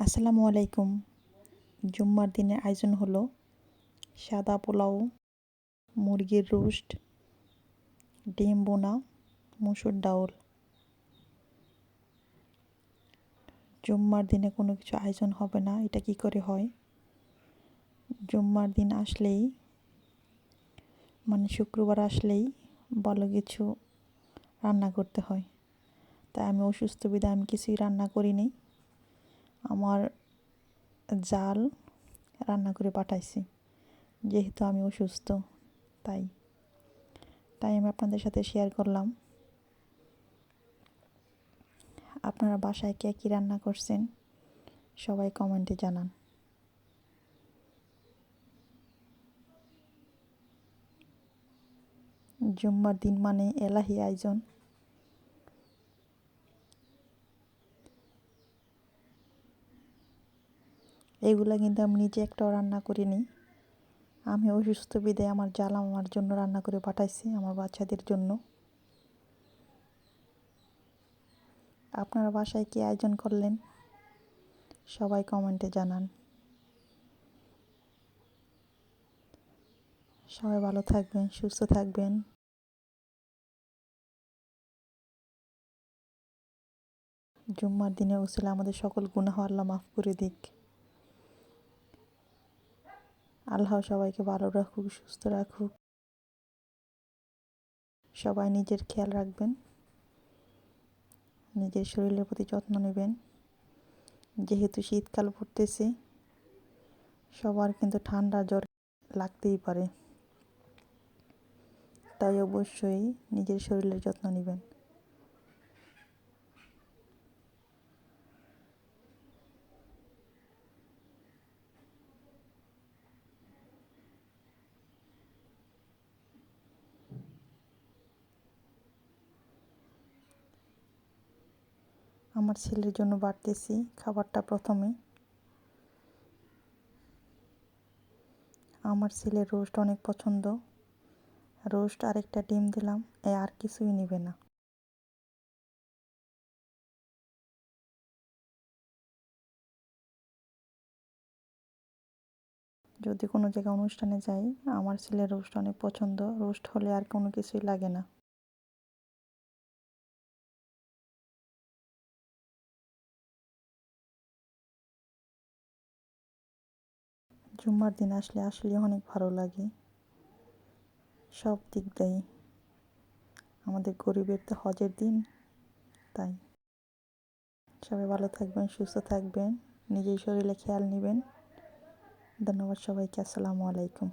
আসসালামু আলাইকুম। জুম্মার দিনের আয়োজন হলো সাদা পোলাও, মুরগির রোস্ট, ডিম বোনা, মসুর ডাউল। জুম্মার দিনে কোনো কিছু আয়োজন হবে না, এটা কি করে হয়? জুম্মার দিন আসলেই শুক্রবার আসলেই ভালো কিছু রান্না করতে হয়। তাই আমি অসুস্থ বিধায় আমি কিছুই রান্না করিনি। আমার জাল রান্না করে পাঠাইছি, যেহেতু আমি অসুস্থ। তাই তাই আমি আপনাদের সাথে শেয়ার করলাম। আপনারা বাসায় কে কী রান্না করছেন সবাই কমেন্টে জানান। জুম্মার দিন মানে এলাহি আয়োজন। এগুলা কিন্তু আমি নিজে একটাও রান্না করিনি। আমি অসুস্থ বিধায় আমার জাল আমার জন্য রান্না করে পাঠাইছি, আমার বাচ্চাদের জন্য। আপনারা বাসায় কী আয়োজন করলেন সবাই কমেন্টে জানান। সবাই ভালো থাকবেন, সুস্থ থাকবেন। জুম্মার দিনে উসিলা আমাদের সকল গুনাহ আল্লাহ মাফ করে দিক। আল্লাহ সবাইকে ভালো রাখুক, সুস্থ রাখুক। সবাই নিজের খেয়াল রাখবেন, নিজের শরীরের প্রতি যত্ন নেবেন। যেহেতু শীতকাল পড়তেছে, সবার কিন্তু ঠান্ডা জ্বর লাগতেই পারে। তাই অবশ্যই নিজের শরীরের যত্ন নেবেন। আমার ছেলের জন্য বাড়তেছি খাবারটা প্রথমে। আমার ছেলের রোস্ট অনেক পছন্দ। রোস্ট আর একটা ডিম দিলাম, আর কিছুই নেবে না। যদি কোনো জায়গায় অনুষ্ঠানে যাই, আমার ছেলের রোস্ট অনেক পছন্দ। রোস্ট হলে আর কোনো কিছুই লাগে না। জুম্মার দিন আসলে অনেক ভালো লাগে সব দিক দিয়ে। আমাদের গরিবের তো হজের দিন। তাই সবাই ভালো থাকবেন, সুস্থ থাকবেন, নিজের শরীরে খেয়াল নেবেন। ধন্যবাদ সবাইকে। আসসালামু আলাইকুম।